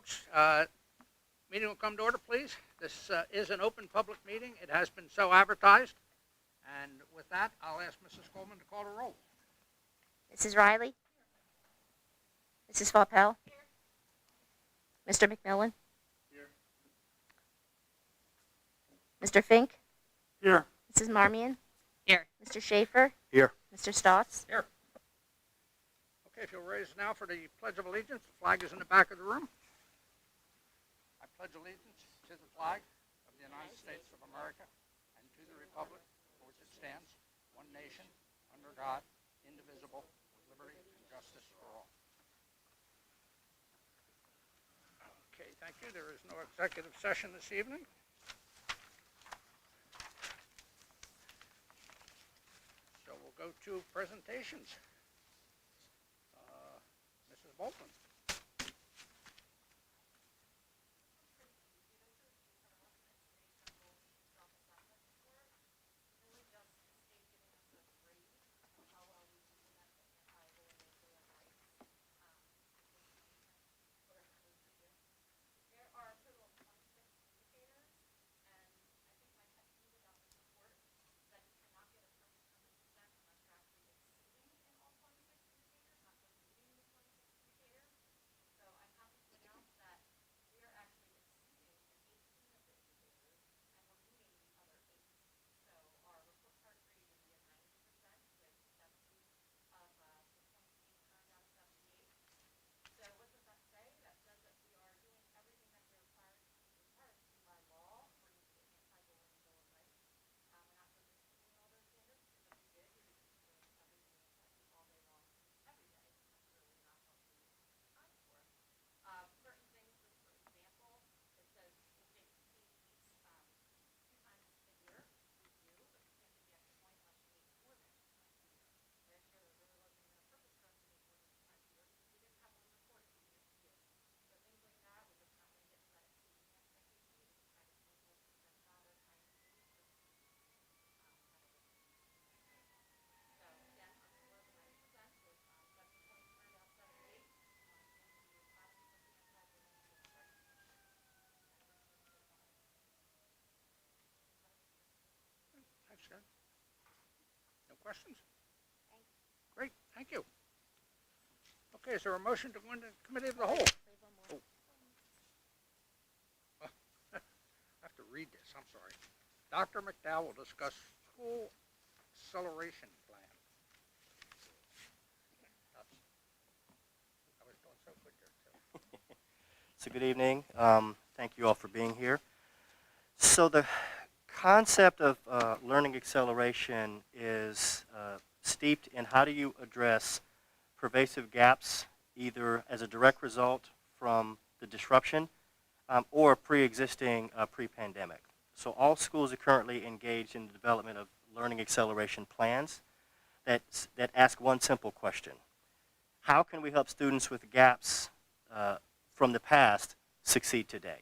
folks. Meeting will come to order, please. This is an open public meeting. It has been so advertised. And with that, I'll ask Mrs. Coleman to call the roll. Mrs. Riley? Mrs. Faupel? Mr. McMillan? Here. Mr. Fink? Here. Mrs. Marmion? Here. Mr. Schaefer? Here. Mr. Stotts? Here. Okay, if you'll raise now for the Pledge of Allegiance. The flag is in the back of the room. I pledge allegiance to the flag of the United States of America and to the republic for which it stands, one nation, under God, indivisible, with liberty and justice for all. Okay, thank you. There is no executive session this evening. So we'll go to presentations. Mrs. Bolton. Thanks, Jen. No questions? Great, thank you. Okay, is there a motion to go into committee of the whole? Oh. I have to read this, I'm sorry. Dr. McDowell will discuss school acceleration plan. I was doing so good there, too. So good evening. Thank you all for being here. So the concept of learning acceleration is steeped in how do you address pervasive gaps, either as a direct result from the disruption or pre-existing pre-pandemic. So all schools are currently engaged in the development of learning acceleration plans that ask one simple question. How can we help students with gaps from the past succeed today?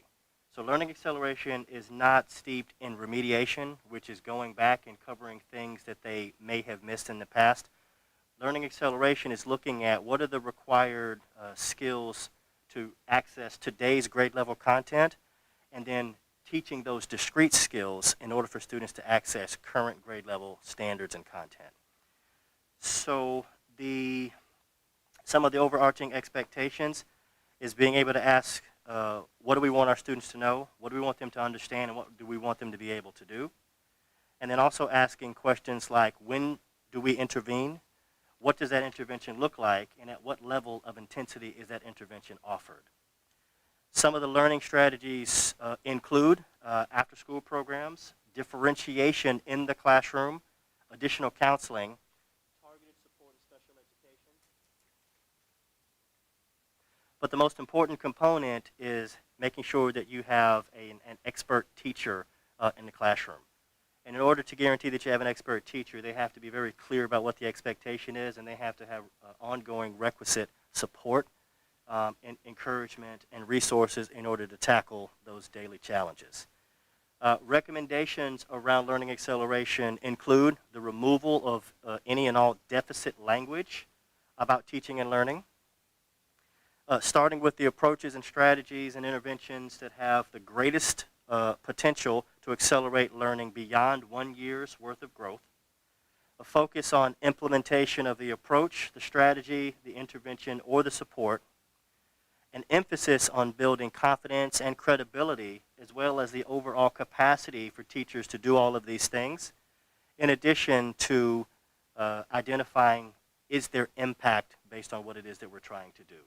So learning acceleration is not steeped in remediation, which is going back and covering things that they may have missed in the past. Learning acceleration is looking at what are the required skills to access today's grade level content, and then teaching those discrete skills in order for students to access current grade level standards and content. So some of the overarching expectations is being able to ask, what do we want our students to know? What do we want them to understand? And what do we want them to be able to do? And then also asking questions like, when do we intervene? What does that intervention look like? And at what level of intensity is that intervention offered? Some of the learning strategies include after-school programs, differentiation in the classroom, additional counseling, targeted support and special education. But the most important component is making sure that you have an expert teacher in the classroom. And in order to guarantee that you have an expert teacher, they have to be very clear about what the expectation is, and they have to have ongoing requisite support, and encouragement, and resources in order to tackle those daily challenges. Recommendations around learning acceleration include the removal of any and all deficit language about teaching and learning, starting with the approaches and strategies and interventions that have the greatest potential to accelerate learning beyond 1 year's worth of growth, a focus on implementation of the approach, the strategy, the intervention, or the support, an emphasis on building confidence and credibility, as well as the overall capacity for teachers to do all of these things, in addition to identifying is there impact based on what it is that we're trying to do.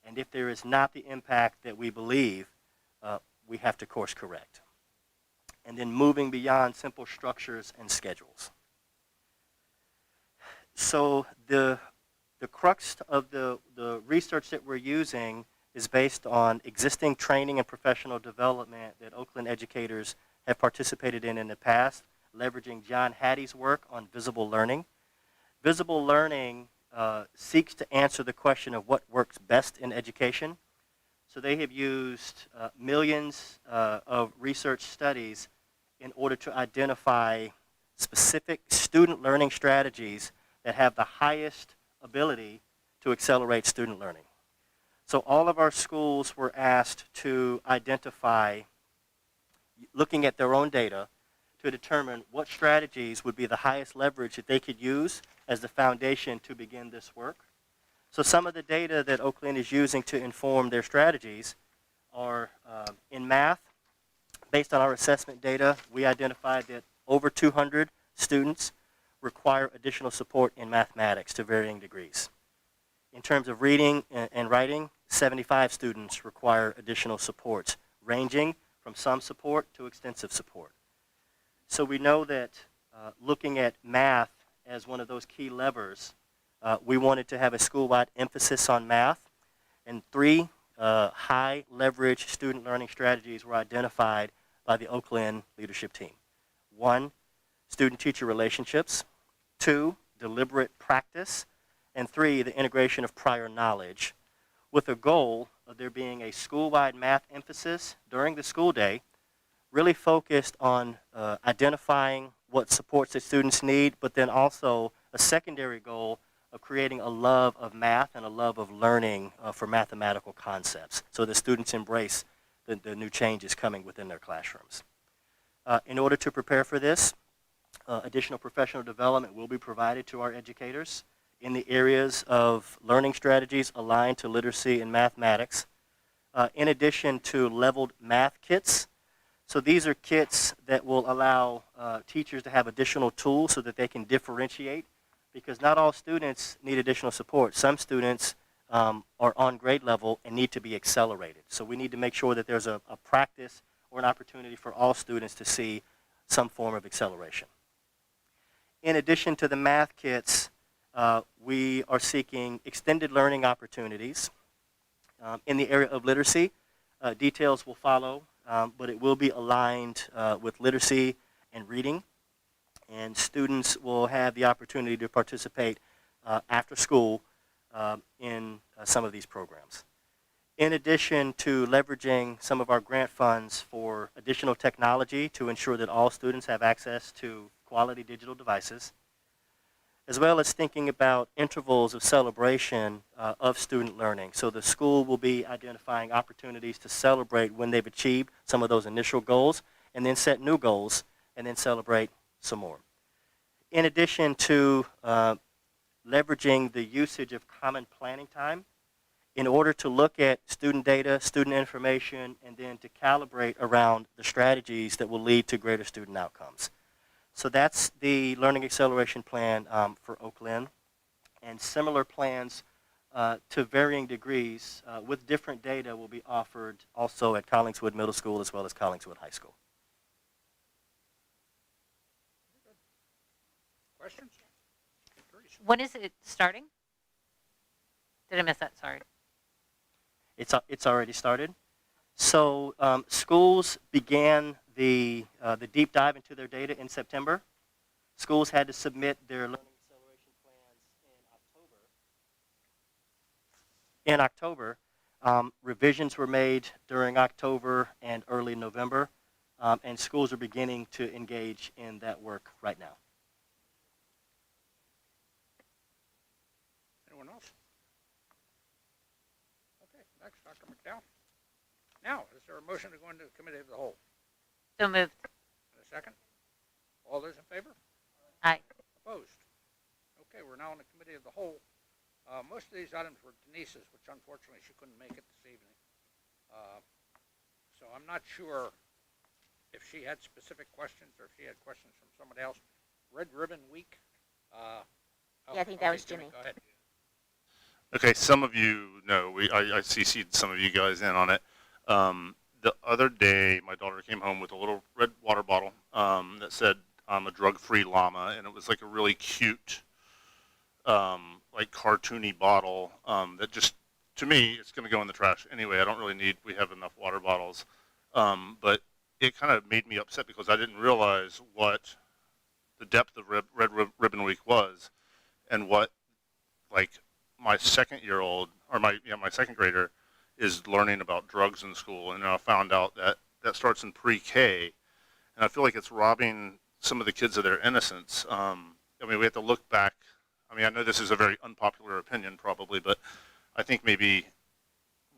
And if there is not the impact that we believe, we have to course correct. And then moving beyond simple structures and schedules. So the crux of the research that we're using is based on existing training and professional development that Oaklyn educators have participated in the past, leveraging John Hattie's work on visible learning. Visible learning seeks to answer the question of what works best in education. So they have used millions of research studies in order to identify specific student learning strategies that have the highest ability to accelerate student learning. So all of our schools were asked to identify, looking at their own data, to determine what strategies would be the highest leverage that they could use as the foundation to begin this work. So some of the data that Oaklyn is using to inform their strategies are in math. Based on our assessment data, we identified that over 200 students require additional support in mathematics to varying degrees. In terms of reading and writing, 75 students require additional supports, ranging from some support to extensive support. So we know that looking at math as one of those key levers, we wanted to have a school-wide emphasis on math, and 3 high leverage student learning strategies were identified by the Oaklyn leadership team. 1, student-teacher relationships. 2, deliberate practice. And 3, the integration of prior knowledge, with a goal of there being a school-wide math emphasis during the school day, really focused on identifying what supports that students need, but then also a secondary goal of creating a love of math and a love of learning for mathematical concepts, so that students embrace the new changes coming within their classrooms. In order to prepare for this, additional professional development will be provided to our educators in the areas of learning strategies aligned to literacy and mathematics, in addition to leveled math kits. So these are kits that will allow teachers to have additional tools so that they can differentiate, because not all students need additional support. Some students are on grade level and need to be accelerated. So we need to make sure that there's a practice or an opportunity for all students to see some form of acceleration. In addition to the math kits, we are seeking extended learning opportunities. In the area of literacy, details will follow, but it will be aligned with literacy and reading. And students will have the opportunity to participate after school in some of these programs. In addition to leveraging some of our grant funds for additional technology to ensure that all students have access to quality digital devices, as well as thinking about intervals of celebration of student learning. So the school will be identifying opportunities to celebrate when they've achieved some of those initial goals, and then set new goals, and then celebrate some more. In addition to leveraging the usage of common planning time in order to look at student data, student information, and then to calibrate around the strategies that will lead to greater student outcomes. So that's the Learning Acceleration Plan for Oaklyn, and similar plans to varying degrees with different data will be offered also at Collingswood Middle School as well as Collingswood High School. Questions? When is it starting? Did I miss that? Sorry. It's already started. So schools began the deep dive into their data in September. Schools had to submit their learning acceleration plans in October. Revisions were made during October and early November, and schools are beginning to engage in that work right now. Anyone else? Okay. Dr. McDowell. Now, is there a motion to go into the committee of the whole? So moved. And a second? All those in favor? Aye. Opposed? Okay, we're now in the committee of the whole. Most of these items were Denise's, which unfortunately she couldn't make it this evening. So I'm not sure if she had specific questions or if she had questions from somebody else. Red Ribbon Week. Yeah, I think that was Jimmy. Go ahead. Okay, some of you know, I CC'd some of you guys in on it. The other day, my daughter came home with a little red water bottle that said, "I'm a drug-free llama," and it was like a really cute, like cartoony bottle that just, to me, it's going to go in the trash anyway. I don't really need, we have enough water bottles. But it kind of made me upset because I didn't realize what the depth of Red Ribbon Week was and what, like, my second-year-old, or my second grader is learning about drugs in school. And I found out that that starts in pre-K. And I feel like it's robbing some of the kids of their innocence. I mean, we have to look back. I mean, I know this is a very unpopular opinion probably, but I think maybe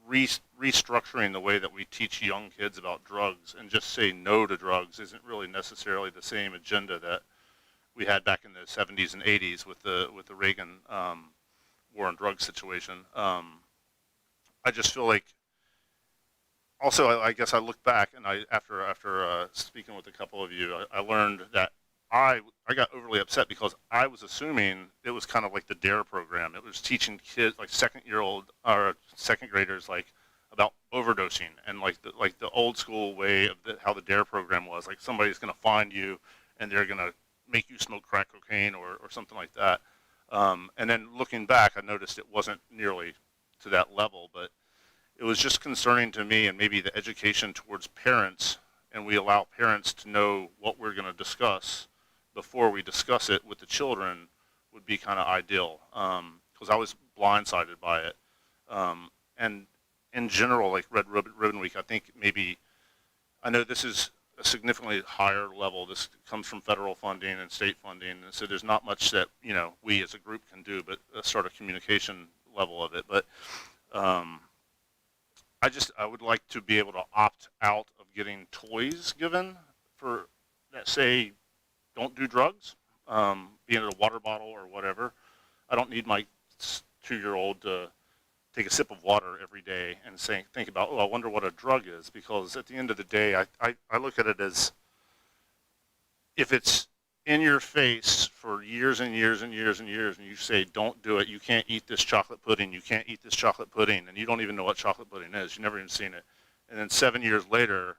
restructuring the way that we teach young kids about drugs and just say no to drugs isn't really necessarily the same agenda that we had back in the 70s and 80s with the Reagan war on drugs situation. I just feel like, also, I guess I look back and after speaking with a couple of you, I learned that I got overly upset because I was assuming it was kind of like the DARE program. It was teaching kids, like second-year-old or second graders, like about overdosing and like the old school way of how the DARE program was. Like somebody's going to find you and they're going to make you smoke crack cocaine or something like that. And then looking back, I noticed it wasn't nearly to that level, but it was just concerning to me, and maybe the education towards parents, and we allow parents to know what we're going to discuss before we discuss it with the children would be kind of ideal, because I was blindsided by it. And in general, like Red Ribbon Week, I think maybe, I know this is a significantly higher level. This comes from federal funding and state funding, and so there's not much that, you know, we as a group can do, but a sort of communication level of it. But I would like to be able to opt out of getting toys given for that say don't do drugs, be it a water bottle or whatever. I don't need my 2-year-old to take a sip of water every day and think about, oh, I wonder what a drug is, because at the end of the day, I look at it as, if it's in your face for years and years and years and years, and you say, don't do it, you can't eat this chocolate pudding, you can't eat this chocolate pudding, and you don't even know what chocolate pudding is, you've never even seen it. And then 7 years later,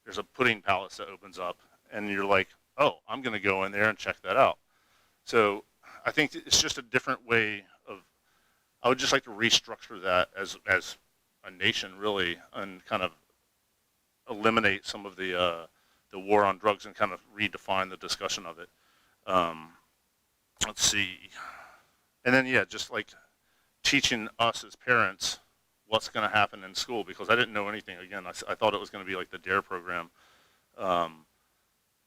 there's a pudding palace that opens up, and you're like, oh, I'm going to go in there and check that out. So I think it's just a different way of, I would just like to restructure that as a nation, really, and kind of eliminate some of the war on drugs and kind of redefine the discussion of it. Let's see. And then, yeah, just like teaching us as parents what's going to happen in school, because I didn't know anything. Again, I thought it was going to be like the DARE program.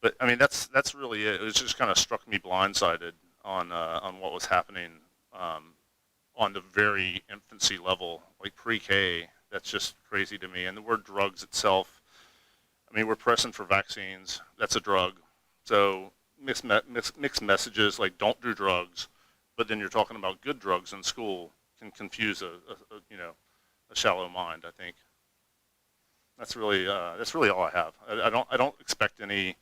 But, I mean, that's really it. It was just kind of struck me blindsided on what was happening on the very infancy level, like pre-K. That's just crazy to me. And the word drugs itself, I mean, we're pressing for vaccines. That's a drug. So mixed messages like don't do drugs, but then you're talking about good drugs in school can confuse a shallow mind, I think. That's really all I have. I don't expect any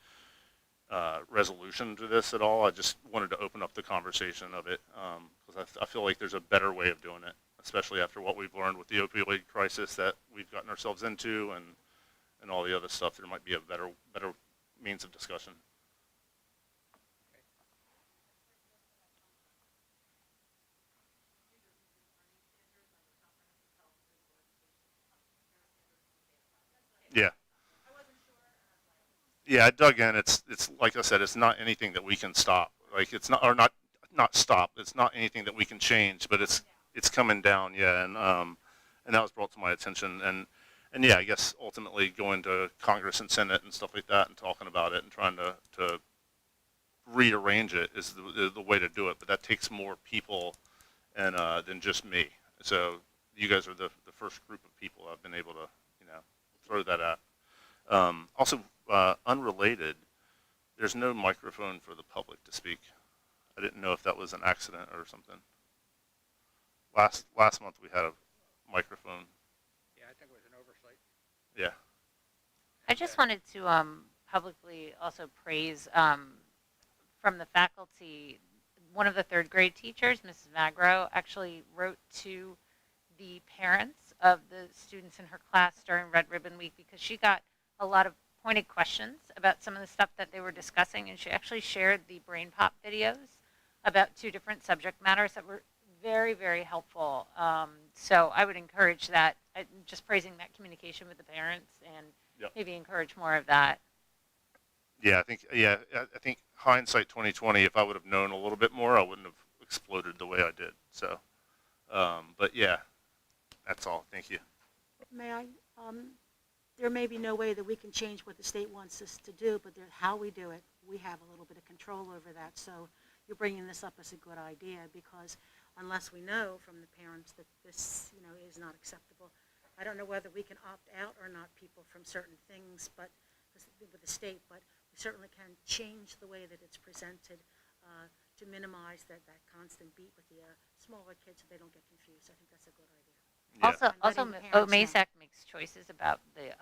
resolution to this at all. I just wanted to open up the conversation of it, because I feel like there's a better way of doing it, especially after what we've learned with the opioid crisis that we've gotten ourselves into and all the other stuff. There might be a better means of discussion. Yeah. Yeah, I dug in. It's like I said, it's not anything that we can stop. Like it's not, or not stop. It's not anything that we can change, but it's coming down. Yeah, and that was brought to my attention. And yeah, I guess ultimately going to Congress and Senate and stuff like that and talking about it and trying to rearrange it is the way to do it. But that takes more people and than just me. So you guys are the first group of people I've been able to, throw that at. Also, unrelated, there's no microphone for the public to speak. I didn't know if that was an accident or something. Last month we had a microphone. Yeah, I think it was an oversight. Yeah. I just wanted to publicly also praise from the faculty. One of the third grade teachers, Mrs. Magro, actually wrote to the parents of the students in her class during Red Ribbon Week because she got a lot of pointed questions about some of the stuff that they were discussing, and she actually shared the Brain Pop videos about 2 different subject matters that were very, very helpful. So I would encourage that, just praising that communication with the parents and Yep. maybe encourage more of that. Yeah, I think hindsight 2020, if I would have known a little bit more, I wouldn't have exploded the way I did. So, but yeah, that's all. Thank you. May I? There may be no way that we can change what the state wants us to do, but how we do it, we have a little bit of control over that. So you're bringing this up as a good idea because unless we know from the parents that this, is not acceptable, I don't know whether we can opt out or not people from certain things, but with the state, but we certainly can change the way that it's presented to minimize that constant beat with the smaller kids so they don't get confused. I think that's a good idea. Yeah. Also, letting the parents know. OMASAC makes choices about the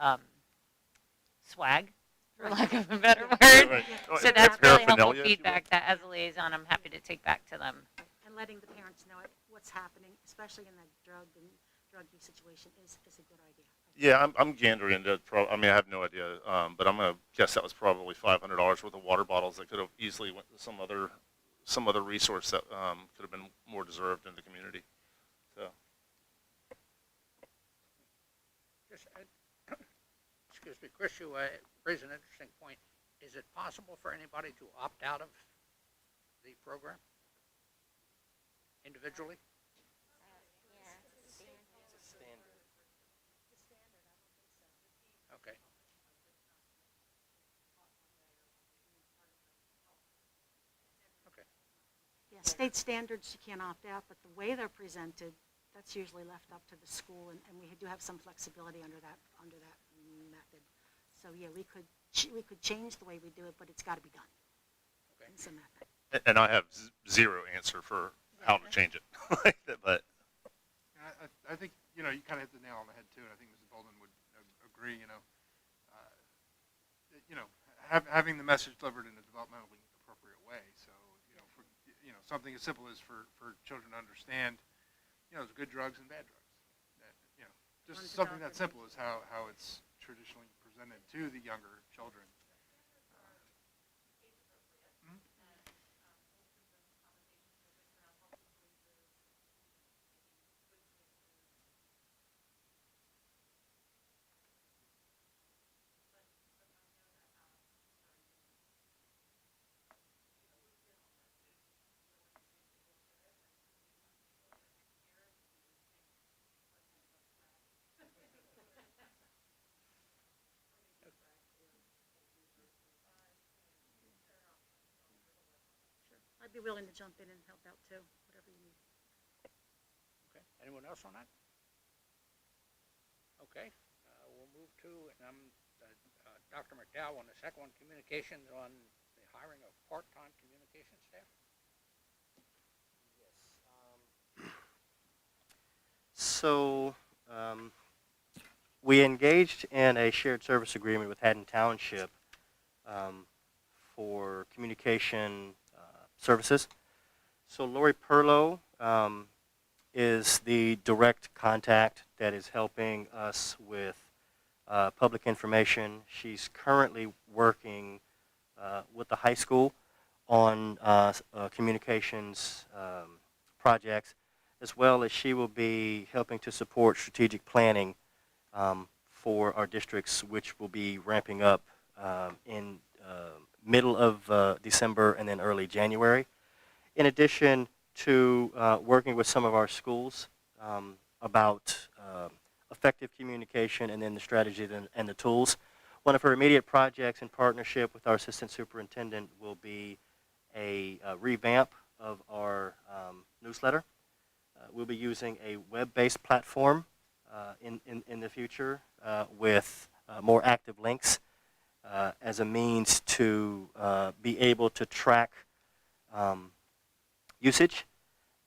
swag, for lack of a better word. Right. Yeah. So that's really helpful Paraphernalia, if you will. feedback that, as a liaison, I'm happy to take back to them. And letting the parents know what's happening, especially in that drug use situation, is a good idea. Yeah, I'm gandering into. I have no idea, but I'm gonna guess that was probably $500 worth of water bottles that could have easily went to some other resource that could have been more deserved in the community. So. Just, excuse me, Chris, you raised an interesting point. Is it possible for anybody to opt out of the program individually? Okay. Okay. Yeah, state standards you can't opt out, but the way they're presented, that's usually left up to the school, and we do have some flexibility under that method. So yeah, we could change the way we do it, but it's got to be done. Okay. It's a method. And I have zero answer for how to change it. But I think you kind of hit the nail on the head too, and I think Mrs. Bolden would agree. Having the message delivered in a developmentally appropriate way. So for something as simple as for children to understand, there's good drugs and bad drugs. Just One's something that adopted. simple is how it's traditionally presented to the younger children. I'd be willing to jump in and help out too, whatever you need. Okay. Anyone else on that? Okay. We'll move to Dr. McDowell on the second one, communications on the hiring of part-time communication staff. So we engaged in a shared service agreement with Haddon Township for communication services. So Lori Perlow is the direct contact that is helping us with public information. She's currently working with the high school on communications projects, as well as she will be helping to support strategic planning for our districts, which will be ramping up in middle of December and then early January. In addition to working with some of our schools about effective communication and then the strategy and the tools. One of her immediate projects in partnership with our assistant superintendent will be a revamp of our newsletter. We'll be using a web-based platform in the future with more active links as a means to be able to track usage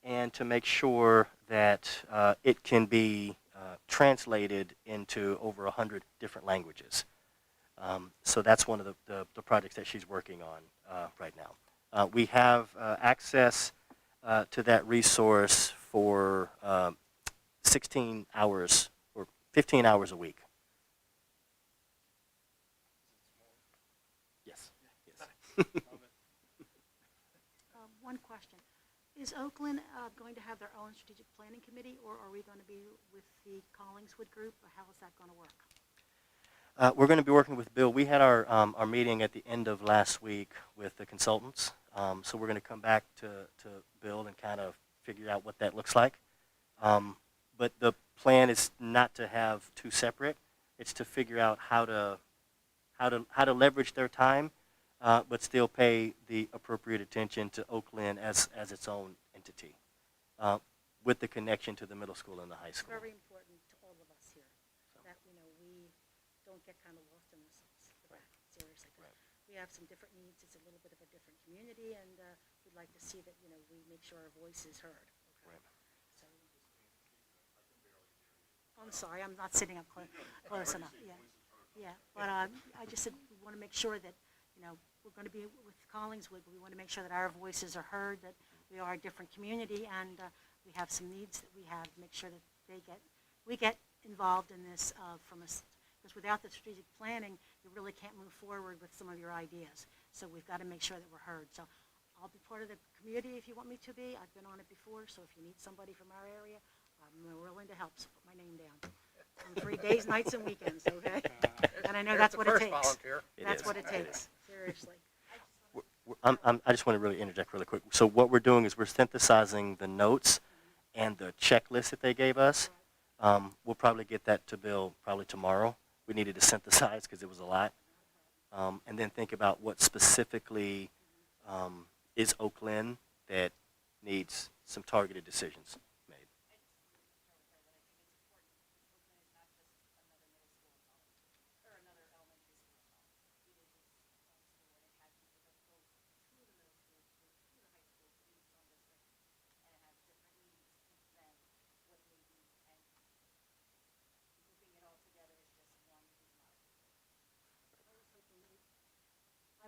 and to make sure that it can be translated into over 100 different languages. So that's one of the projects that she's working on right now. We have access to that resource for 16 hours or 15 hours a week. Yes. Yes. One question. Is Oaklyn going to have their own strategic planning committee, or are we going to be with the Collingswood group, or how is that going to work? We're going to be working with Bill. We had our meeting at the end of last week with the consultants. So we're going to come back to Bill and kind of figure out what that looks like. But the plan is not to have two separate. It's to figure out how to leverage their time, but still pay the appropriate attention to Oaklyn as its own entity, with the connection to the middle school and the high It's school. very important to all of us here that we don't get kind of lost in the sauce. Seriously, 'cause Right. we have some different needs. It's a little bit of a different community, and we'd like to see that we make sure our voice is heard. Okay? Right. So, I'm sorry, I'm not sitting up close enough. Yeah, yeah. But I just said we want to make sure that we're going to be with Collingswood, but we want to make sure that our voices are heard, that we are a different community, and we have some needs that we have to make sure that we get involved in this from us, because without the strategic planning, you really can't move forward with some of your ideas. So we've got to make sure that we're heard. So I'll be part of the community if you want me to be. I've been on it before, so if you need somebody from our area, I'm willing to help. So put my name down. On 3 days, nights, and weekends, okay? And I know that's what it takes. Volunteer. That's is. what it takes. Seriously. I just want to really interject really quick. So what we're doing is we're synthesizing the notes and the checklist that they gave us. We'll probably get that to Bill probably tomorrow. We needed to synthesize because it was a lot. And then think about what specifically is Oaklyn that needs some targeted decisions made.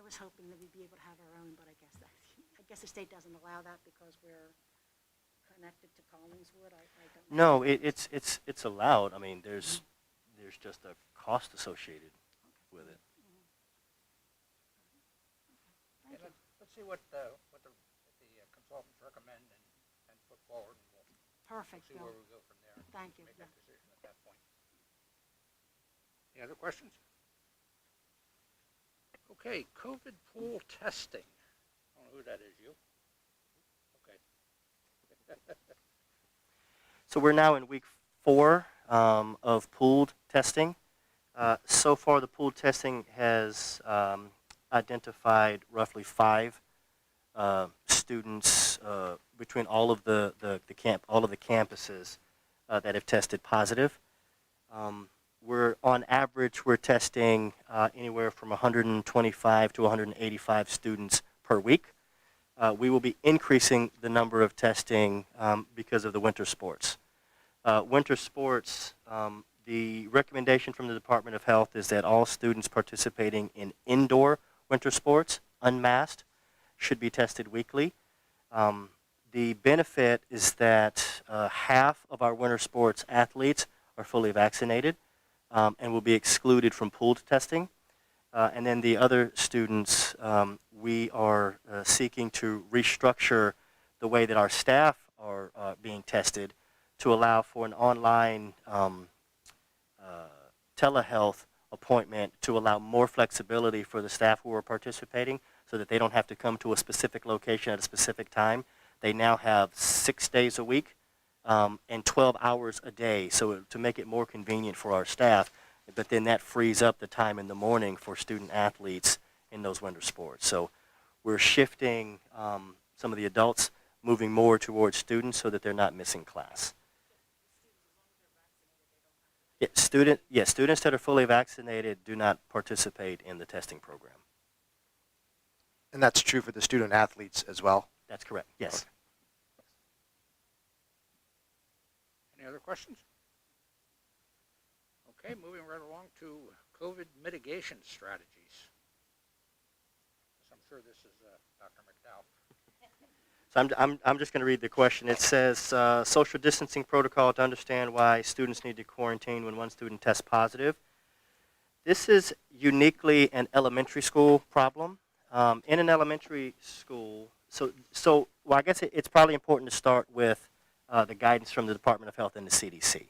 I was hoping that we'd be able to have our own, but I guess the state doesn't allow that because we're connected to Collingswood. I don't know. No, it's allowed. I mean, there's just a cost associated with it. Thank you. Let's see what the consultants recommend and put forward, and we'll Perfect, see Bill. where we go from there. Thank you. Make Yeah. that decision at that point. Any other questions? Okay, COVID pool testing. I don't know who that is, you? Okay. So we're now in week 4 of pooled testing. So far, the pooled testing has identified roughly 5 students between all of the campuses that have tested positive. We're on average we're testing anywhere from 125 to 185 students per week. We will be increasing the number of testing because of the winter sports. Winter sports, the recommendation from the Department of Health is that all students participating in indoor winter sports, unmasked, should be tested weekly. The benefit is that half of our winter sports athletes are fully vaccinated and will be excluded from pooled testing. And then the other students, we are seeking to restructure the way that our staff are being tested to allow for an online telehealth appointment to allow more flexibility for the staff who are participating so that they don't have to come to a specific location at a specific time. They now have 6 days a week and 12 hours a day, so to make it more convenient for our staff. But then that frees up the time in the morning for student athletes in those winter sports. So we're shifting some of the adults moving more towards students so that they're not missing class. Students that are fully vaccinated do not participate in the testing program. And that's true for the student athletes as well? That's correct, yes. Any other questions? Okay, moving right along to COVID mitigation strategies. I'm sure this is Dr. McDowell. So I'm just going to read the question. It says, social distancing protocol to understand why students need to quarantine when one student tests positive. This is uniquely an elementary school problem. In an elementary school, well, I guess it's probably important to start with the guidance from the Department of Health and the CDC.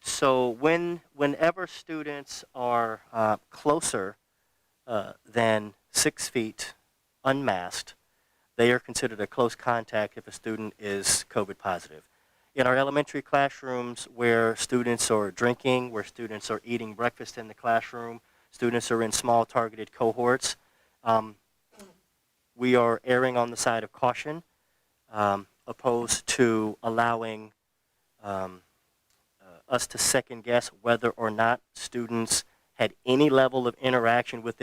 So whenever students are closer than 6 feet unmasked, they are considered a close contact if a student is COVID positive. In our elementary classrooms where students are drinking, where students are eating breakfast in the classroom, students are in small targeted cohorts, we are erring on the side of caution, opposed to allowing us to second guess whether or not students had any level of interaction with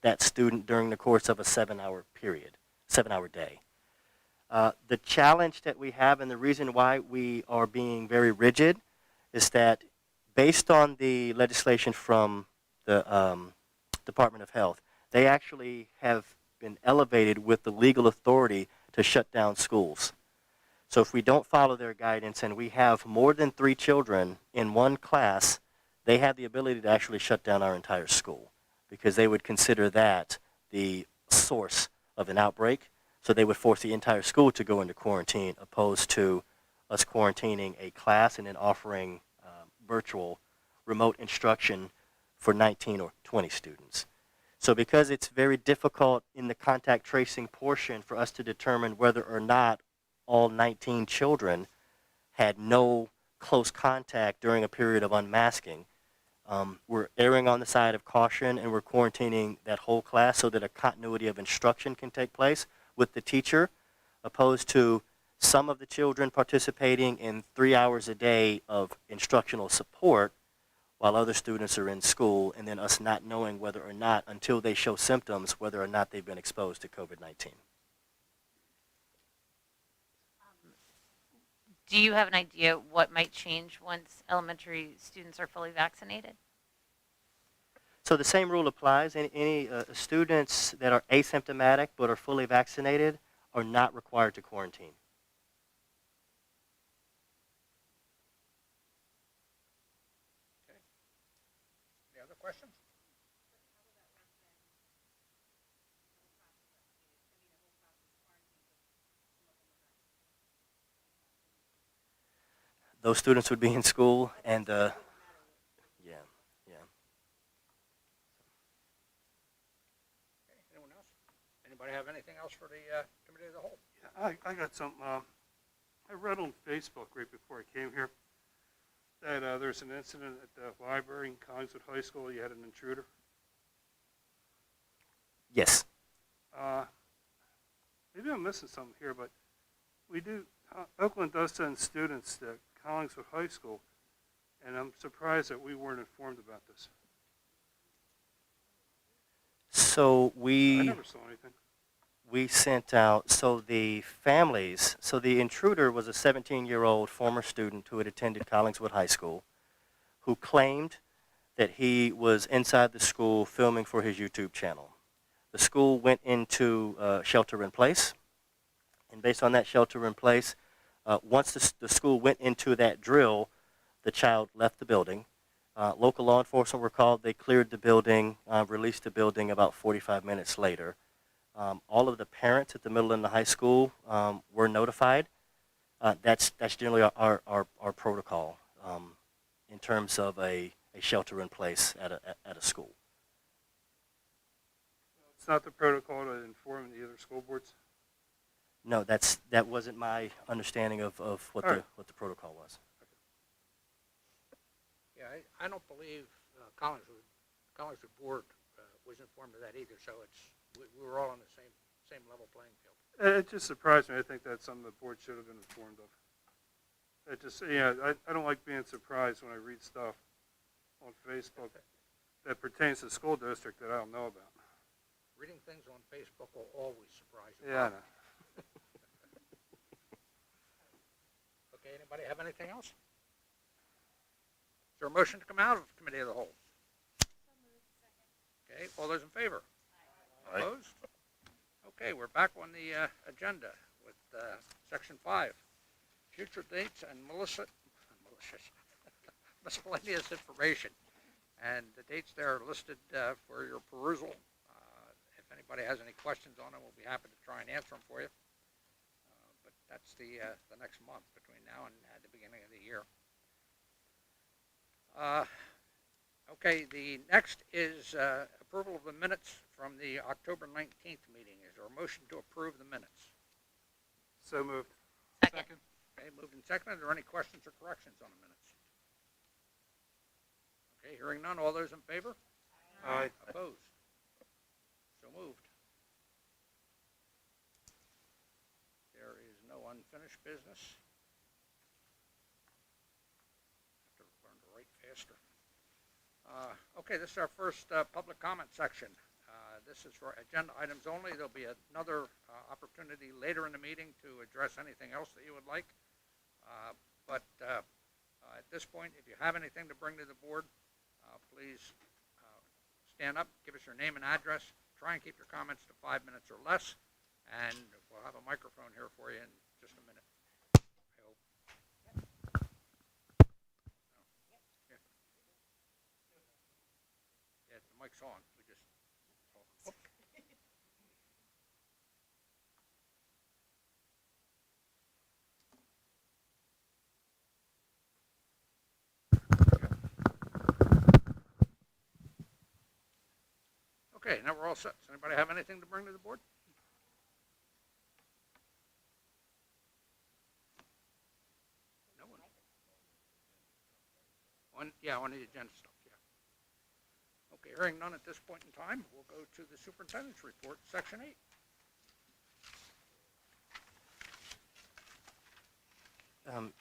that student during the course of a 7-hour period. 7-hour day. The challenge that we have and the reason why we are being very rigid is that based on the legislation from the Department of Health, they actually have been elevated with the legal authority to shut down schools. So if we don't follow their guidance and we have more than 3 children in one class, they have the ability to actually shut down our entire school because they would consider that the source of an outbreak, so they would force the entire school to go into quarantine, opposed to us quarantining a class and then offering virtual remote instruction for 19 or 20 students. So because it's very difficult in the contact tracing portion for us to determine whether or not all 19 children had no close contact during a period of unmasking, we're erring on the side of caution and we're quarantining that whole class so that a continuity of instruction can take place with the teacher, opposed to some of the children participating in 3 hours a day of instructional support while other students are in school, and then us not knowing whether or not, until they show symptoms, whether or not they've been exposed to COVID-19. Do you have an idea what might change once elementary students are fully vaccinated? So the same rule applies. Any students that are asymptomatic but are fully vaccinated are not required to quarantine. Any other questions? Those students would be in school, and yeah. Okay, anyone else? Anybody have anything else for the committee of the whole? Yeah, I got something. I read on Facebook right before I came here that there's an incident at the library in Collingswood High School. You had an intruder. Yes. Maybe I'm missing something here, but we do. Oakland does send students to Collingswood High School, and I'm surprised that we weren't informed about this. So I we never saw anything. sent out, so the families, so the intruder was a 17-year-old former student who had attended Collingswood High School, who claimed that he was inside the school filming for his YouTube channel. The school went into shelter in place, and based on that shelter in place, once the school went into that drill, the child left the building. Local law enforcement were called. They cleared the building, released the building about 45 minutes later. All of the parents at the middle and the high school were notified. That's generally our protocol in terms of a shelter in place at a school. It's not the protocol to inform the other school boards. No, that wasn't my understanding of what the protocol was. Yeah, I don't believe Collingswood board was informed of that either. So we were all on the same level playing field. It just surprised me. I think that's something the board should have been informed of. It just, I don't like being surprised when I read stuff on Facebook that pertains to the school district that I don't know about. Reading things on Facebook will always surprise you. Yeah, I know. Okay, anybody have anything else? Is there a motion to come out of Committee of the Whole? Okay, all those in favor? Aye. Opposed? Okay, we're back on the agenda with Section 5. Future dates and miscellaneous information. And the dates there are listed for your perusal. If anybody has any questions on them, we'll be happy to try and answer them for you. But that's the next month between now and the beginning of the year. Okay, the next is approval of the minutes from the October 19th meeting. Is there a motion to approve the minutes? So moved. Second. Okay, moved and seconded. Are there any questions or corrections on the minutes? Okay, hearing none. All those in favor? Aye. Opposed? So moved. There is no unfinished business. Have to learn to write faster. Okay, this is our first public comment section. This is for agenda items only. There'll be another opportunity later in the meeting to address anything else that you would like. But at this point, if you have anything to bring to the board, please stand up, give us your name and address. Try and keep your comments to 5 minutes or less, and we'll have a microphone here for you in just a minute. I hope. Yeah, the mic's on. We just talk. Whoop. Okay, now we're all set. Does anybody have anything to bring to the board? No one. On the agenda stuff, yeah. Okay, hearing none at this point in time, we'll go to the superintendent's report, section 8.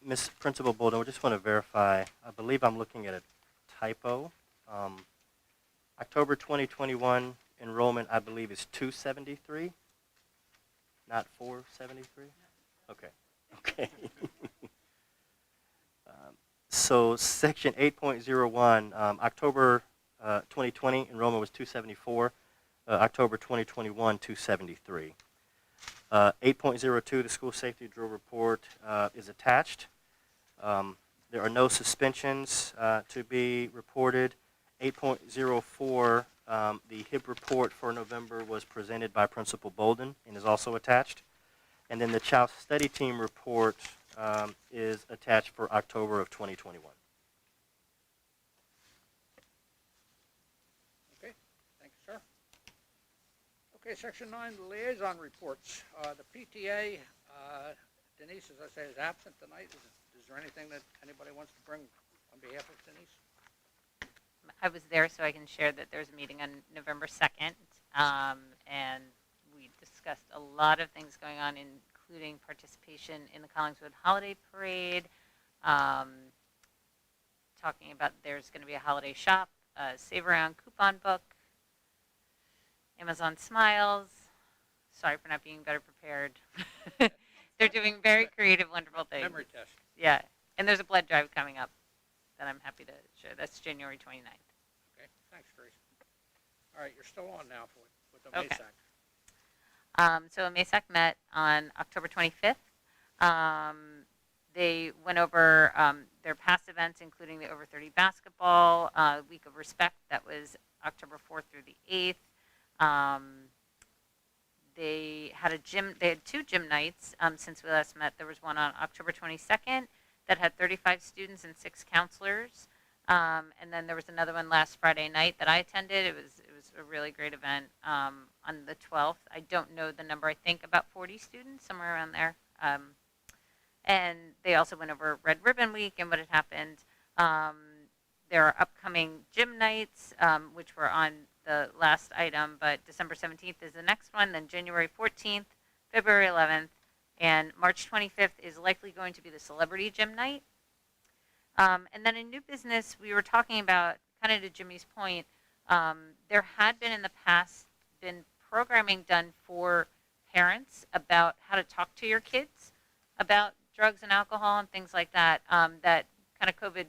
Miss Principal Bolden, I just want to verify. I believe I'm looking at a typo. October 2021 enrollment, I believe, is 273, not 473? Okay. Okay. So section 8.01, October 2020 enrollment was 274. October 2021, 273. 8.02, the school safety drill report is attached. There are no suspensions to be reported. 8.04, the HIB report for November was presented by Principal Bolden and is also attached. And then the child study team report is attached for October of 2021. Okay, thank you, sir. Okay, section 9, the liaison reports. The PTA, Denise, as I say, is absent tonight. Is there anything that anybody wants to bring on behalf of Denise? I was there, so I can share that there's a meeting on November 2nd, and we discussed a lot of things going on, including participation in the Collingswood Holiday Parade, talking about there's going to be a holiday shop, a Save Around coupon book, Amazon Smiles. Sorry for not being better prepared. They're doing very creative, wonderful things. Memory test. Yeah, and there's a blood drive coming up that I'm happy to share. That's January 29th. Okay, thanks, Grace. All right, you're still on now with the Okay. MASAC. So MASAC met on October 25th. They went over their past events, including the over 30 basketball, Week of Respect, that was October 4th through the 8th. They had two gym nights since we last met. There was one on October 22nd that had 35 students and 6 counselors. And then there was another one last Friday night that I attended. It was a really great event on the 12th. I don't know the number. I think about 40 students, somewhere around there. And they also went over Red Ribbon Week and what had happened. There are upcoming gym nights, which were on the last item, but December 17th is the next one, then January 14th, February 11th, and March 25th is likely going to be the Celebrity Gym Night. And then in new business, we were talking about, kind of to Jimmy's point, there had been in the past been programming done for parents about how to talk to your kids about drugs and alcohol and things like that, that kind of COVID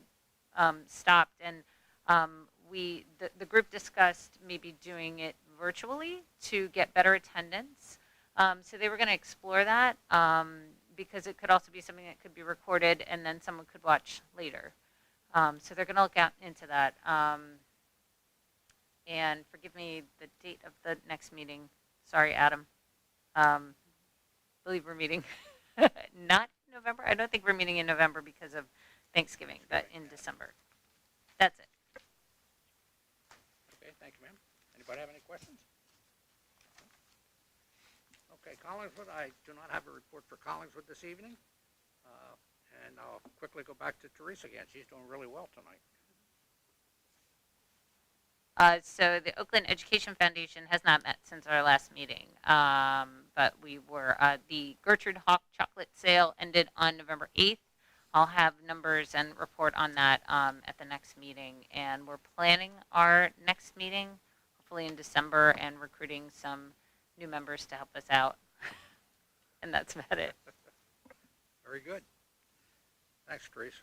stopped. And the group discussed maybe doing it virtually to get better attendance. So they were going to explore that because it could also be something that could be recorded and then someone could watch later. So they're going to look into that. And forgive me, the date of the next meeting. Sorry, Adam. Believe we're meeting not November. I don't think we're meeting in November because of Thanksgiving, but in December. That's it. Okay, thank you, ma'am. Anybody have any questions? Okay, Collingswood, I do not have a report for Collingswood this evening. And I'll quickly go back to Teresa again. She's doing really well tonight. So the Oaklyn Education Foundation has not met since our last meeting, but we were, the Gertrude Hawk chocolate sale ended on November 8th. I'll have numbers and report on that at the next meeting, and we're planning our next meeting, hopefully in December, and recruiting some new members to help us out. And that's about it. Very good. Thanks, Teresa.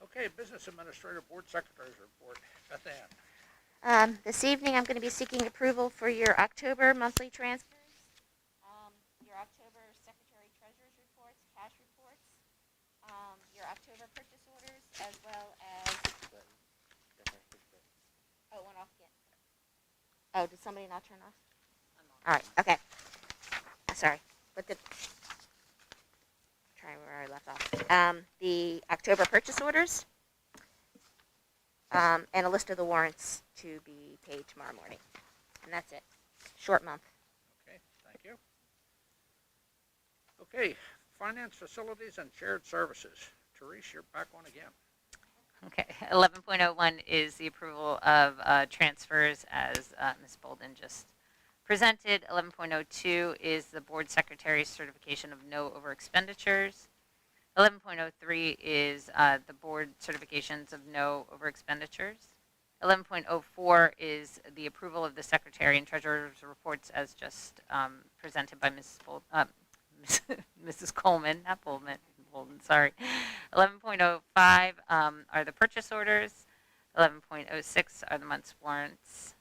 Okay, Business Administrator Board Secretary's report. Beth Ann. This evening, I'm going to be seeking approval for your October monthly transfers, your October Secretary Treasurer's reports, cash reports, your October purchase orders, as well as... Oh, it went off again. Oh, did somebody not turn off? All right, okay. Sorry. But trying where I left off. The October purchase orders, and a list of the warrants to be paid tomorrow morning. And that's it. Short month. Okay, thank you. Okay, Finance Facilities and Shared Services. Teresa, you're back on again. Okay, 11.01 is the approval of transfers as Ms. Bolden just presented. 11.02 is the board secretary's certification of no over expenditures. 11.03 is the board certifications of no over expenditures. 11.04 is the approval of the secretary and treasurer's reports as just presented by Mrs. Coleman, not Bolden, sorry. 11.05 are the purchase orders. 11.06 are the month's warrants.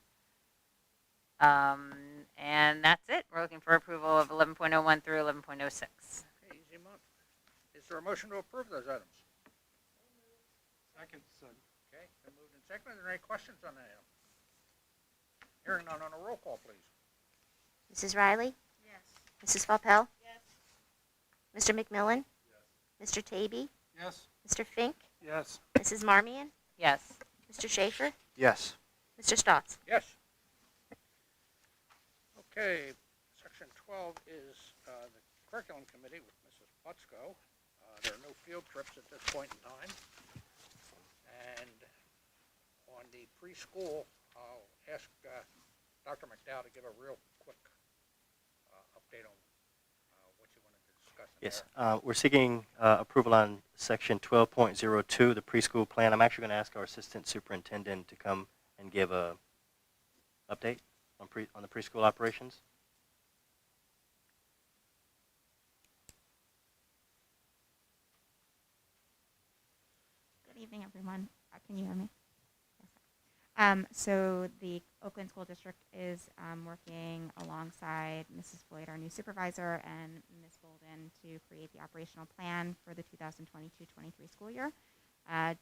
And that's it. We're looking for approval of 11.01 through 11.06. Okay, easy month. Is there a motion to approve those items? Second, son. Okay, been moved and seconded. Are there any questions on that item? Hearing none, on a roll call, please. Mrs. Riley? Yes. Mrs. Valpel? Yes. Mr. McMillan? Mr. Tavy? Yes. Mr. Fink? Yes. Mrs. Marmion? Yes. Mr. Schaefer? Yes. Mr. Stotts? Yes. Okay, section 12 is the curriculum committee with Mrs. Butzko. There are no field trips at this point in time. And on the preschool, I'll ask Dr. McDowell to give a real quick update on what you wanted to discuss in Yes, there. we're seeking approval on section 12.02, the preschool plan. I'm actually going to ask our assistant superintendent to come and give a update on the preschool operations. Good evening, everyone. Can you hear me? So the Oaklyn School District is working alongside Mrs. Floyd, our new supervisor, and Ms. Bolden to create the operational plan for the 2022-23 school year.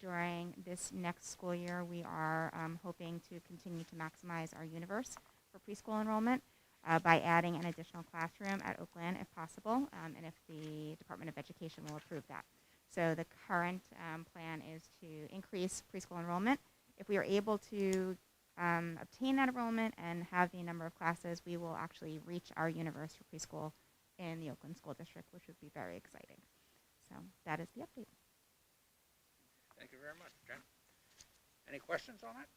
During this next school year, we are hoping to continue to maximize our universe for preschool enrollment by adding an additional classroom at Oaklyn if possible, and if the Department of Education will approve that. So the current plan is to increase preschool enrollment. If we are able to obtain that enrollment and have the number of classes, we will actually reach our universe for preschool in the Oaklyn School District, which would be very exciting. So that is the update. Thank you very much, Jen. Any questions on it?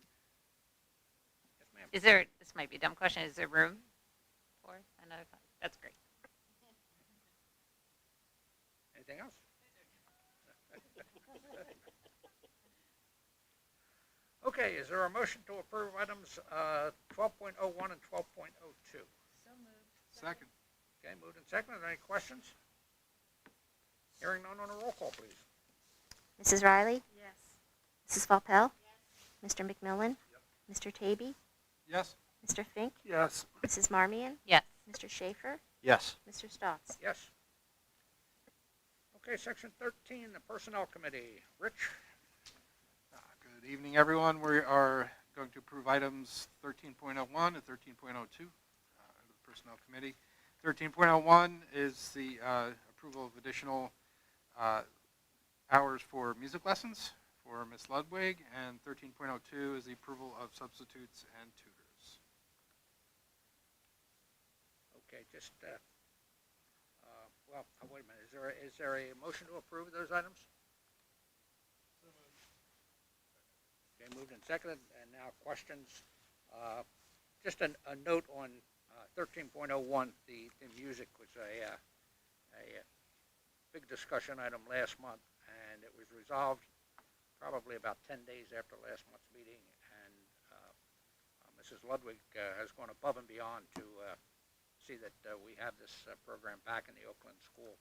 ma'am. Is there, this might be a dumb question, is there room for another, that's great. Anything else? Okay, is there a motion to approve items 12.01 and 12.02? Second. Okay, moved and seconded. Any questions? Hearing none, on a roll call, please. Mrs. Riley? Yes. Mrs. Valpel? Mr. McMillan? Mr. Tavy? Yes. Mr. Fink? Yes. Mrs. Marmion? Yes. Mr. Schaefer? Yes. Mr. Stotts? Yes. Okay, section 13, the Personnel Committee. Rich? Good evening, everyone. We are going to approve items 13.01 and 13.02 under the Personnel Committee. 13.01 is the approval of additional hours for music lessons for Ms. Ludwig, and 13.02 is the approval of substitutes and tutors. Okay, just, well, wait a minute. Is there a motion to approve those items? Okay, moved and seconded, and now questions. Just a note on 13.01, the music was a big discussion item last month, and it was resolved probably about 10 days after last month's meeting, and Mrs. Ludwig has gone above and beyond to see that we have this program back in the Oaklyn school.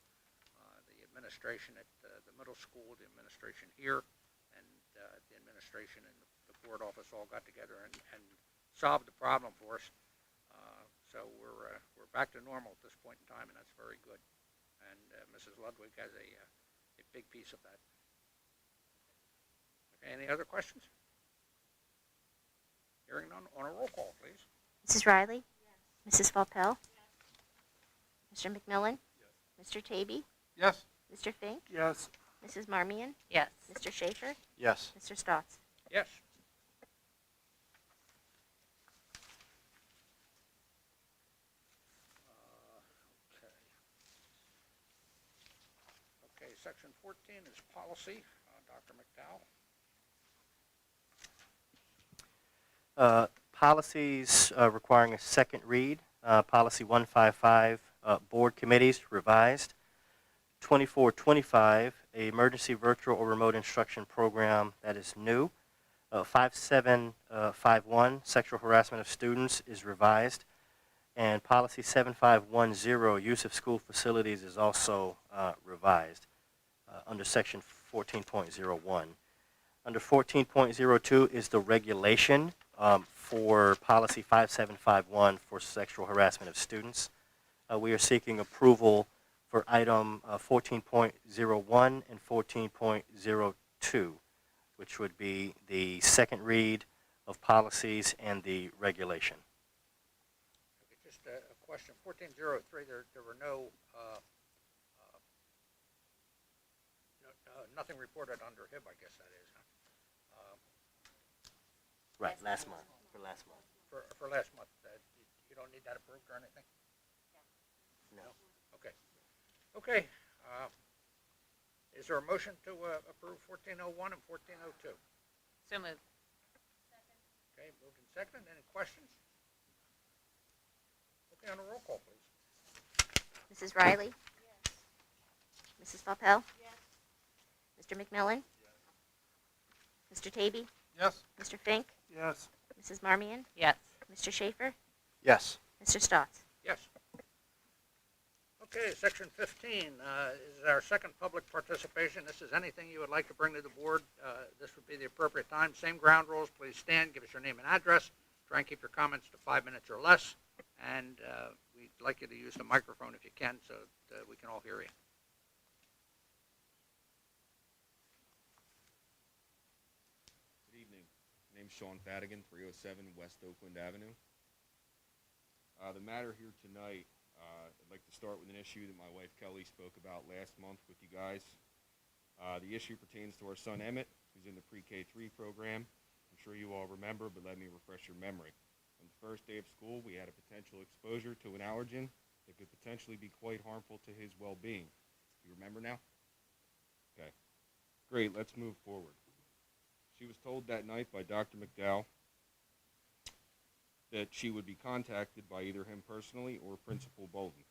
The administration at the middle school, the administration here, and the administration and the board office all got together and solved the problem for us. So we're back to normal at this point in time, and that's very good. And Mrs. Ludwig has a big piece of that. Okay, any other questions? Hearing none, on a roll call, please. Mrs. Riley? Mrs. Valpel? Mr. McMillan? Mr. Tavy? Yes. Mr. Fink? Yes. Mrs. Marmion? Yes. Mr. Schaefer? Yes. Mr. Stotts? Yes. Okay, section 14 is policy. Dr. McDowell. Policies requiring a second read. Policy 155, board committees, revised. 2425, a emergency virtual or remote instruction program, that is new. 5751, sexual harassment of students, is revised. And policy 7510, use of school facilities, is also revised under section 14.01. Under 14.02 is the regulation for policy 5751 for sexual harassment of students. We are seeking approval for item 14.01 and 14.02, which would be the second read of policies and the regulation. Okay, just a question. 1403, there were nothing reported under HIB, I guess that is, huh? Right, last month. For last month. For last month, you don't need that approved or anything? No. Okay. Okay. Is there a motion to approve 1401 and 1402? So moved. Okay, moved and seconded. Any questions? Okay, on a roll call, please. Mrs. Riley? Mrs. Valpel? Mr. McMillan? Mr. Tavy? Yes. Mr. Fink? Yes. Mrs. Marmion? Yes. Mr. Schaefer? Yes. Mr. Stotts? Yes. Okay, section 15 is our second public participation. This is anything you would like to bring to the board. This would be the appropriate time. Same ground rules. Please stand, give us your name and address. Try and keep your comments to 5 minutes or less. And we'd like you to use the microphone if you can so that we can all hear you. Good evening. My name's Sean Fadigan, 307 West Oakland Avenue. The matter here tonight, I'd like to start with an issue that my wife Kelly spoke about last month with you guys. The issue pertains to our son Emmett, who's in the pre-K3 program. I'm sure you all remember, but let me refresh your memory. On the first day of school, we had a potential exposure to an allergen that could potentially be quite harmful to his well-being. You remember now? Okay. Great, let's move forward. She was told that night by Dr. McDowell that she would be contacted by either him personally or Principal Bolden.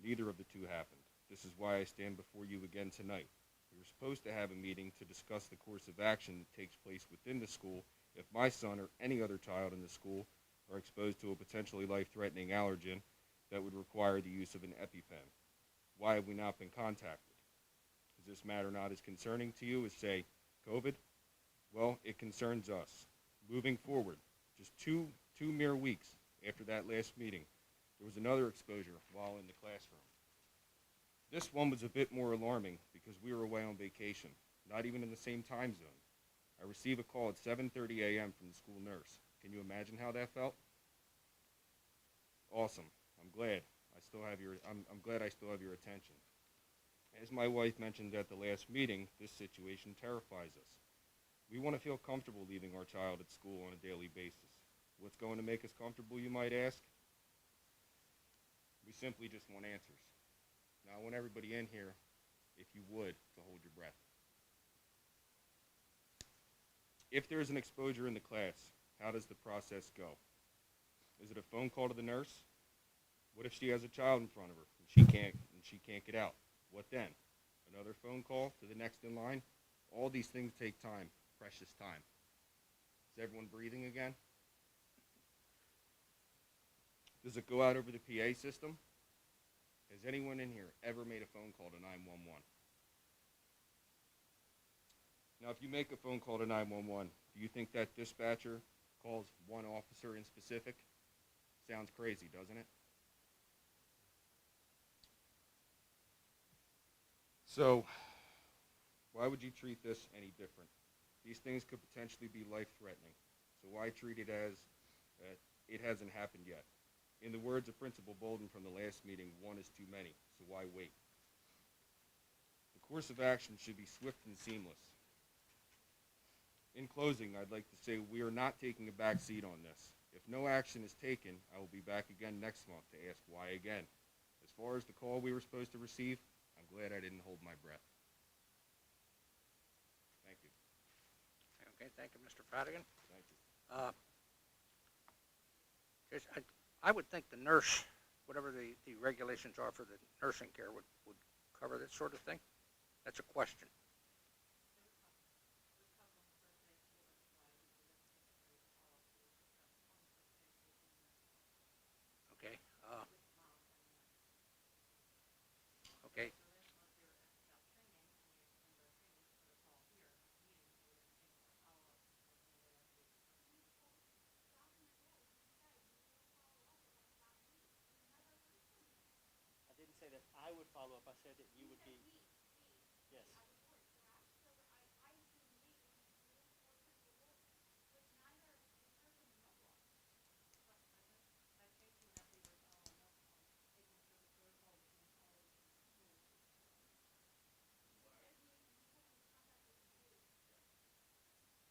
Neither of the two happened. This is why I stand before you again tonight. We were supposed to have a meeting to discuss the course of action that takes place within the school if my son or any other child in the school are exposed to a potentially life-threatening allergen that would require the use of an EpiPen. Why have we not been contacted? Is this matter not as concerning to you as, say, COVID? Well, it concerns us. Moving forward, just two mere weeks after that last meeting, there was another exposure while in the classroom. This one was a bit more alarming because we were away on vacation, not even in the same time zone. I received a call at 7:30 a.m. from the school nurse. Can you imagine how that felt? Awesome. I'm glad I still have your attention. As my wife mentioned at the last meeting, this situation terrifies us. We want to feel comfortable leaving our child at school on a daily basis. What's going to make us comfortable, you might ask? We simply just want answers. Now, I want everybody in here, if you would, to hold your breath. If there's an exposure in the class, how does the process go? Is it a phone call to the nurse? What if she has a child in front of her and she can't get out? What then? Another phone call to the next in line? All these things take time, precious time. Is everyone breathing again? Does it go out over the PA system? Has anyone in here ever made a phone call to 911? Now, if you make a phone call to 911, do you think that dispatcher calls one officer in specific? Sounds crazy, doesn't it? So, why would you treat this any different? These things could potentially be life-threatening. So why treat it as it hasn't happened yet? In the words of Principal Bolden from the last meeting, one is too many, so why wait? The course of action should be swift and seamless. In closing, I'd like to say we are not taking a back seat on this. If no action is taken, I will be back again next month to ask why again. As far as the call we were supposed to receive, I'm glad I didn't hold my breath. Thank you. Okay, thank you, Mr. Fadigan. Thank you. I would think the nurse, whatever the regulations are for the nursing care, would cover this sort of thing. That's a question. Okay. Okay. I didn't say that I would follow up. I said that you would be. Yes.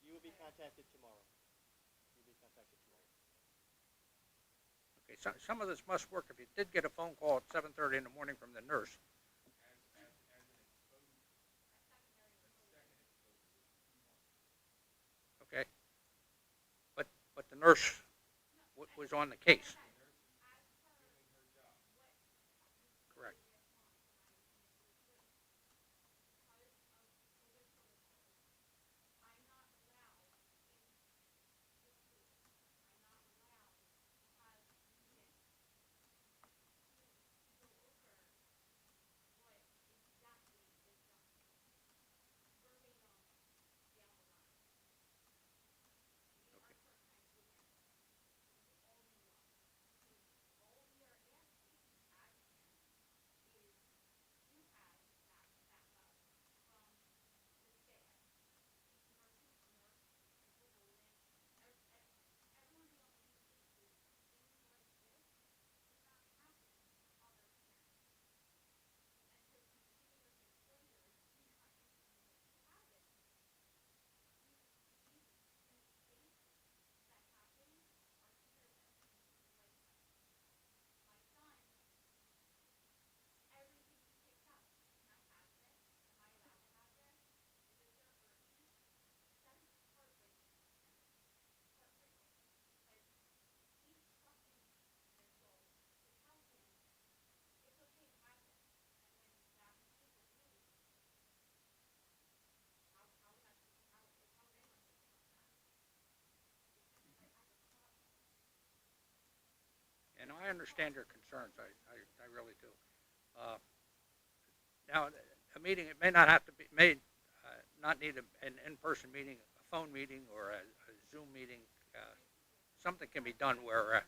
You will be contacted tomorrow. You'll be contacted tomorrow. Okay. Some of this must work. If you did get a phone call at 7:30 in the morning from the nurse. Okay. But the nurse was on the case. Correct. understand your concerns. I really do. Now, a meeting, it may not have to be made, not need an in-person meeting, a phone meeting or a Zoom meeting. Something can be done where,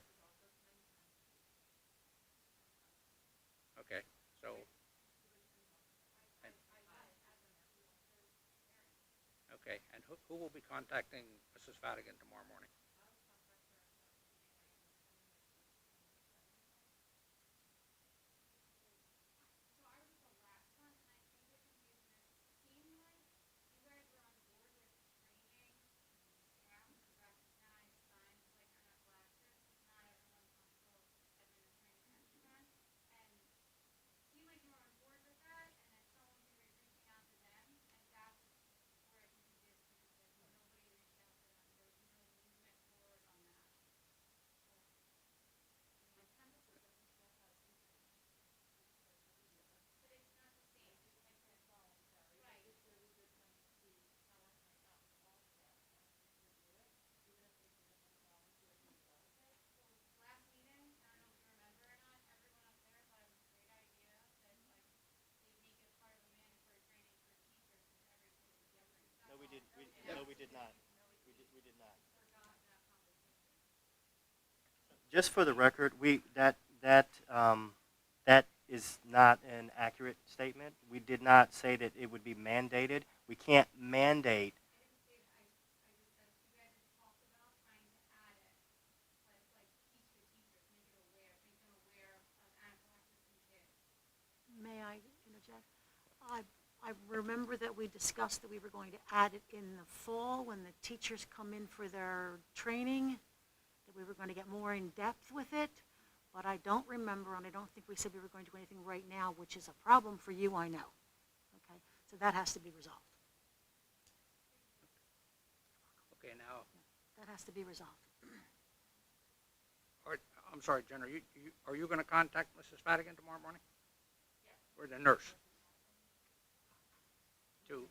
okay, so, and, okay, and who will be contacting Mrs. Fadigan tomorrow morning? No, we did not. We did not. Just for the record, that is not an accurate statement. We did not say that it would be mandated. We can't mandate. May I interject? I remember that we discussed that we were going to add it in the fall when the teachers come in for their training, that we were going to get more in depth with it, but I don't remember, and I don't think we said we were going to do anything right now, which is a problem for you, I know. Okay, so that has to be resolved. Okay, now, That has to be resolved. I'm sorry, Jen, are you going to contact Mrs. Fadigan tomorrow morning? Yes. Or the nurse? To,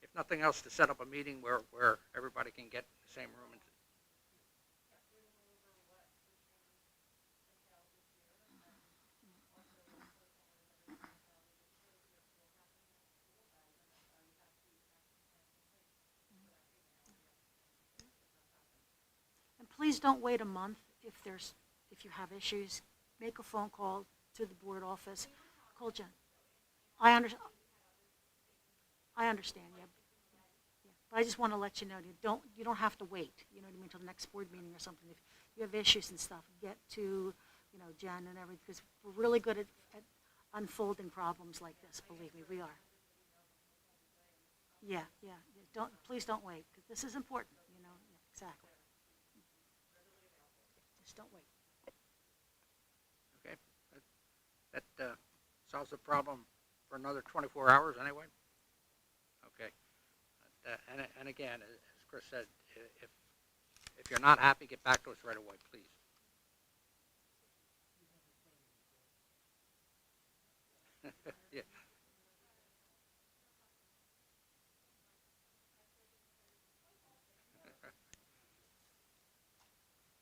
if nothing else, to set up a meeting where everybody can get in the same room. And please don't wait a month if you have issues. Make a phone call to the board office. Call Jen. I understand, yeah. But I just want to let you know, you don't have to wait, you know what I mean, until the next board meeting or something. If you have issues and stuff, get to, Jen and everything, because we're really good at unfolding problems like this, believe me, we are. Yeah. Please don't wait, because this is important, yeah, exactly. Just don't wait. okay, that solves the problem for another 24 hours anyway. Okay, and again, as Chris said, if you're not happy, get back to us right away, please. Yeah.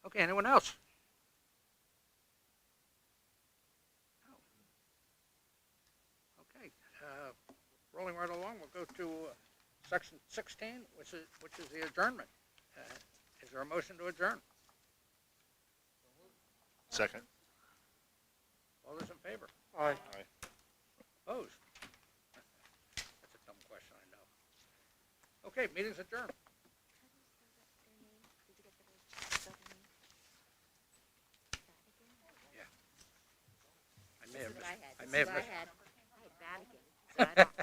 Okay, anyone else? No. Okay, rolling right along, we'll go to section 16, which is the adjournment. Is there a motion to adjourn? Second. All those in favor? Aye. Opposed? That's a dumb question, I know. Okay, meeting's adjourned. Yeah. I may have missed. I had Vatican. So I don't